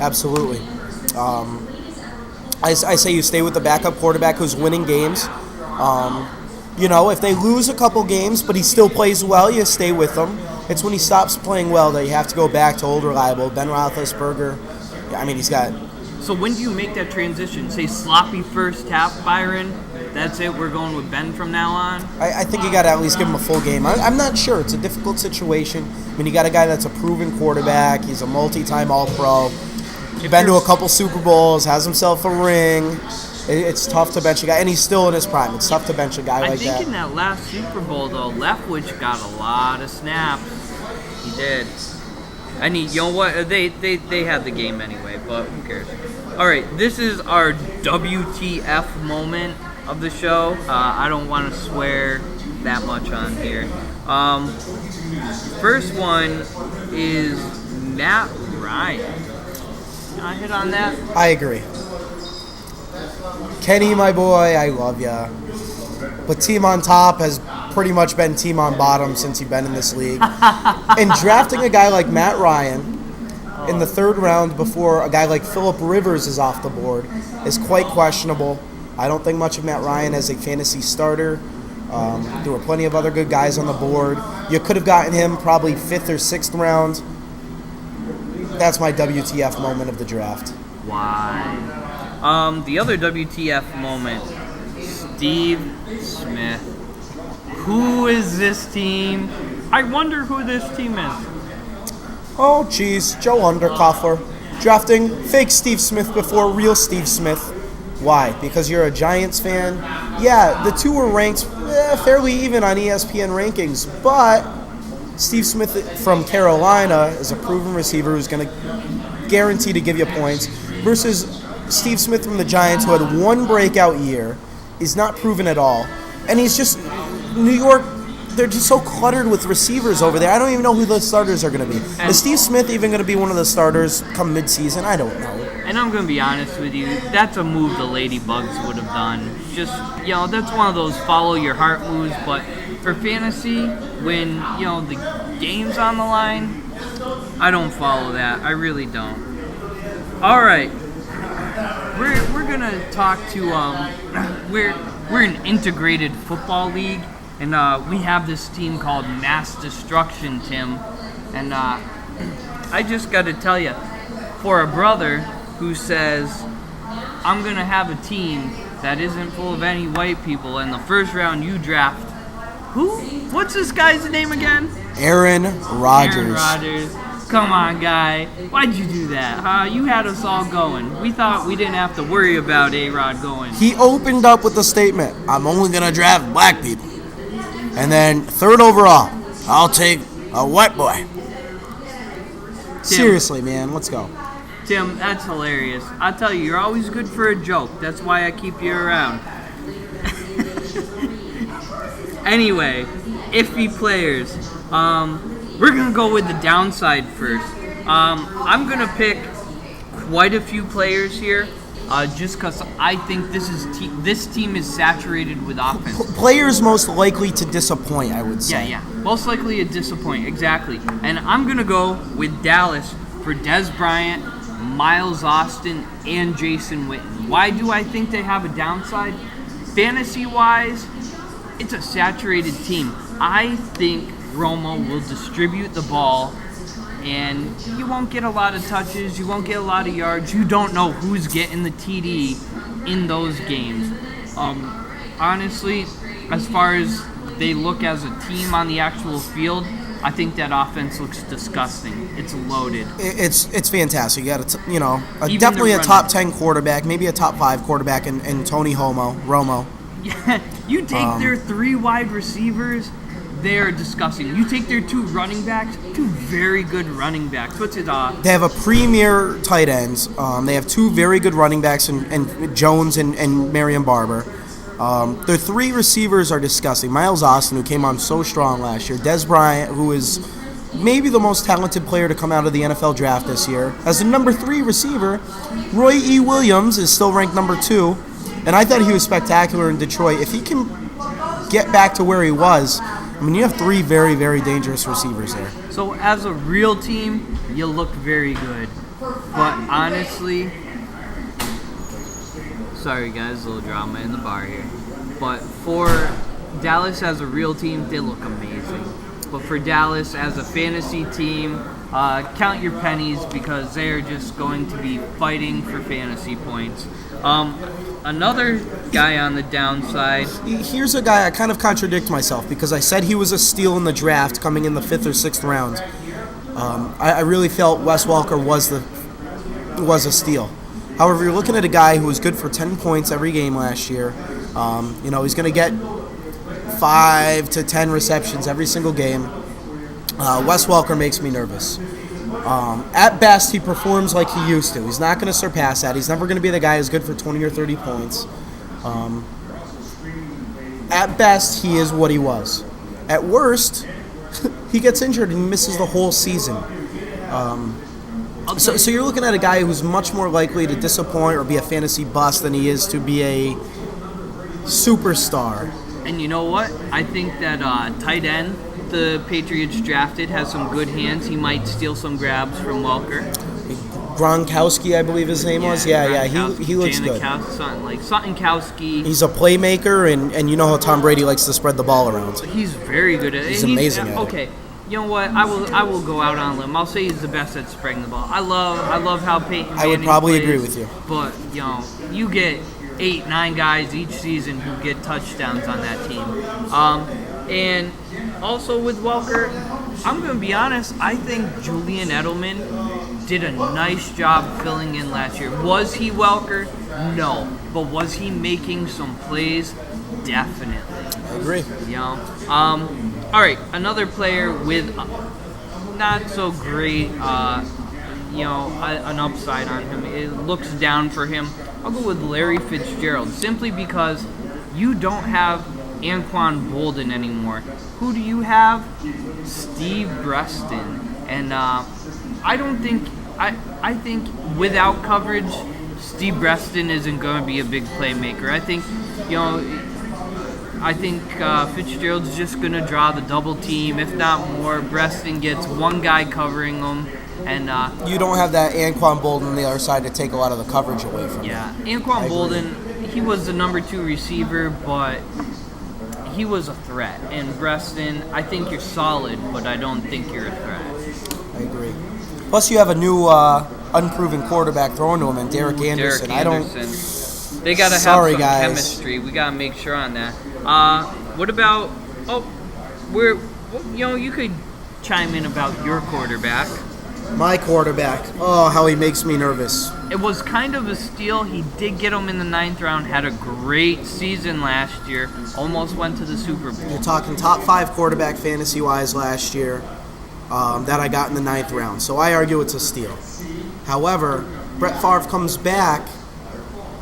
Absolutely. I say you stay with the backup quarterback who's winning games. If they lose a couple games, but he still plays well, you stay with him. It's when he stops playing well that you have to go back to old reliable Ben Roethlisberger. He's got. So when do you make that transition? Say sloppy first half, Byron. That's it. We're going with Ben from now on. I think you got to at least give him a full game. I'm not sure. It's a difficult situation. You got a guy that's a proven quarterback. He's a multi-time All-Pro. Been to a couple Super Bowls. Has himself a ring. It's tough to bench a guy, and he's still in his prime. It's tough to bench a guy like that. I think in that last Super Bowl, though, Leftwich got a lot of snaps. He did. And you know what? They had the game anyway, but who cares? All right, this is our WTF moment of the show. I don't want to swear that much on here. First one is Matt Ryan. Can I hit on that? I agree. Kenny, my boy, I love ya. But team on top has pretty much been team on bottom since you've been in this league. And drafting a guy like Matt Ryan in the third round before a guy like Phillip Rivers is off the board is quite questionable. I don't think much of Matt Ryan as a fantasy starter. There were plenty of other good guys on the board. You could have gotten him probably 5th or 6th round. That's my WTF moment of the draft. Why? The other WTF moment, Steve Smith. Who is this team? I wonder who this team is. Oh, geez, Joe Underkoffler. Drafting fake Steve Smith before real Steve Smith. Why? Because you're a Giants fan? Yeah, the two were ranked fairly even on ESPN rankings, but Steve Smith from Carolina is a proven receiver who's going to guarantee to give you points versus Steve Smith from the Giants, who had one breakout year, is not proven at all. And he's just, New York, they're just so cluttered with receivers over there. I don't even know who the starters are going to be. Is Steve Smith even going to be one of the starters come midseason? I don't know. And I'm going to be honest with you, that's a move the Ladybugs would have done. Just, that's one of those follow your heart moves. But for fantasy, when, the game's on the line, I don't follow that. I really don't. All right. We're gonna talk to we're an integrated football league, and we have this team called Mass Destruction, Tim, and I just got to tell you, for a brother who says I'm gonna have a team that isn't full of any white people, and the first round you draft what's this guy's name again? Aaron Rodgers. Aaron Rodgers. Come on, guy. Why'd you do that? You had us all going. We thought we didn't have to worry about A-Rod going. He opened up with the statement, I'm only going to draft black people. And then 3rd overall, I'll take a white boy. Tim, seriously, man, let's go. Tim, that's hilarious. I tell you, you're always good for a joke. That's why I keep you around. Anyway, iffy players. We're going to go with the downside first. I'm going to pick quite a few players here just because I think this team is saturated with offense. Players most likely to disappoint, I would say. Yeah. Most likely to disappoint, exactly. And I'm going to go with Dallas for Dez Bryant, Miles Austin, and Jason Witten. Why do I think they have a downside? Fantasy-wise, it's a saturated team. I think Romo will distribute the ball, and you won't get a lot of touches, you won't get a lot of yards, you don't know who's getting the TD in those games. Honestly, as far as they look as a team on the actual field, I think that offense looks disgusting. It's loaded. It's fantastic. You got definitely a top 10 quarterback, maybe a top 5 quarterback in Tony Romo. Yeah, you take their 3 wide receivers, they're disgusting. You take their 2 running backs, 2 very good running backs. What's it? They have a premier tight ends. They have 2 very good running backs, and Jones and Marion Barber. Their 3 receivers are disgusting. Miles Austin, who came on so strong last year. Dez Bryant, who is maybe the most talented player to come out of the NFL draft this year. As the number 3 receiver, Roy E. Williams is still ranked number 2. And I thought he was spectacular in Detroit. If he can get back to where he was, you have 3 very, very dangerous receivers there. So as a real team, you look very good. But honestly, sorry guys, a little drama in the bar here. But for Dallas as a real team, they look amazing. But for Dallas as a fantasy team, count your pennies because they are just going to be fighting for fantasy points. Another guy on the downside. Here's a guy I kind of contradict myself because I said he was a steal in the draft coming in the 5th or 6th round. I really felt Wes Welker was a steal. However, you're looking at a guy who was good for 10 points every game last year. He's going to get 5 to 10 receptions every single game. Wes Welker makes me nervous. At best, he performs like he used to. He's not going to surpass that. He's never going to be the guy who's good for 20 or 30 points. At best, he is what he was. At worst, he gets injured and misses the whole season. So you're looking at a guy who's much more likely to disappoint or be a fantasy bust than he is to be a superstar. And you know what? I think that tight end the Patriots drafted has some good hands. He might steal some grabs from Welker. Gronkowski, I believe his name was. Yeah, he looks good. Suttonkowski. He's a playmaker, and you know how Tom Brady likes to spread the ball around. He's very good at it. He's amazing at it. Okay, you know what? I will go out on a limb. I'll say he's the best at spreading the ball. I love how Peyton Manning I would probably plays, agree with you. But you get 8-9 guys each season who get touchdowns on that team. And also with Welker, I'm going to be honest, I think Julian Edelman did a nice job filling in last year. Was he Welker? No. But was he making some plays? Definitely. I agree. All right, another player with not so great, an upside on him. It looks down for him. I'll go with Larry Fitzgerald, simply because you don't have Anquan Bolden anymore. Who do you have? Steve Breston. And I think without coverage, Steve Breston isn't going to be a big playmaker. I think Fitzgerald's just going to draw the double team, if not more. Breston gets one guy covering him. And you don't have that Anquan Bolden on the other side to take a lot of the coverage away from him. Yeah, Anquan Bolden, he was the number 2 receiver, but he was a threat. And Breston, I think you're solid, but I don't think you're a threat. I agree. Plus, you have a new unproven quarterback throwing to him, and Derek Anderson. They got to have some chemistry. We got to make sure on that. What about? You could chime in about your quarterback. My quarterback. Oh, how he makes me nervous. It was kind of a steal. He did get him in the 9th round. Had a great season last year. Almost went to the Super Bowl. You're talking top 5 quarterback fantasy-wise last year that I got in the 9th round. So I argue it's a steal. However, Brett Favre comes back.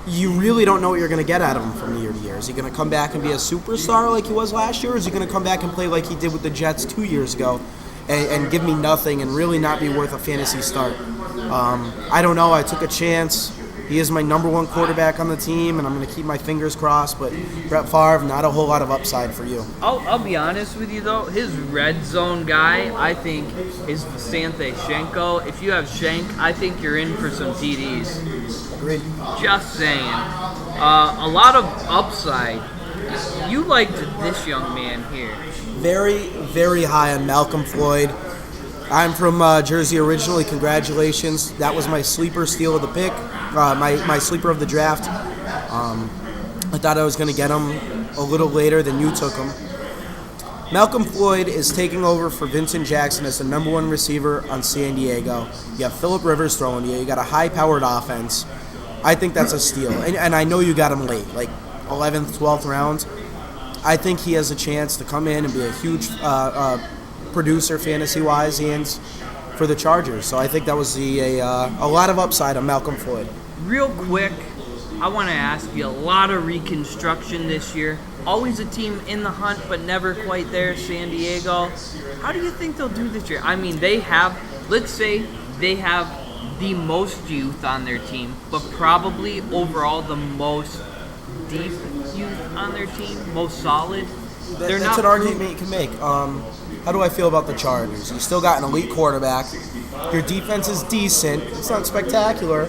You really don't know what you're going to get out of him from year to year. Is he going to come back and be a superstar like he was last year, or is he going to come back and play like he did with the Jets 2 years ago and give me nothing and really not be worth a fantasy start? I don't know. I took a chance. He is my number 1 quarterback on the team, and I'm going to keep my fingers crossed. But Brett Favre, not a whole lot of upside for you. I'll be honest with you, though. His red zone guy, I think, is Visanthe Shenko. If you have Shank, I think you're in for some TDs. Agreed. Just saying. A lot of upside. You liked this young man here. Very, very high on Malcolm Floyd. I'm from Jersey originally. Congratulations. That was my sleeper steal of the pick, my sleeper of the draft. I thought I was going to get him a little later than you took him. Malcolm Floyd is taking over for Vincent Jackson as the number 1 receiver on San Diego. You have Phillip Rivers throwing you. You got a high-powered offense. I think that's a steal. And I know you got him late, like 11th, 12th round. I think he has a chance to come in and be a huge producer fantasy-wise and for the Chargers. So I think that was a lot of upside on Malcolm Floyd. Real quick, I want to ask you, a lot of reconstruction this year. Always a team in the hunt, but never quite there, San Diego. How do you think they'll do this year? I mean, let's say they have the most youth on their team, but probably overall the most deep youth on their team, most solid. That's an argument you can make. How do I feel about the Chargers? You still got an elite quarterback. Your defense is decent. It's not spectacular.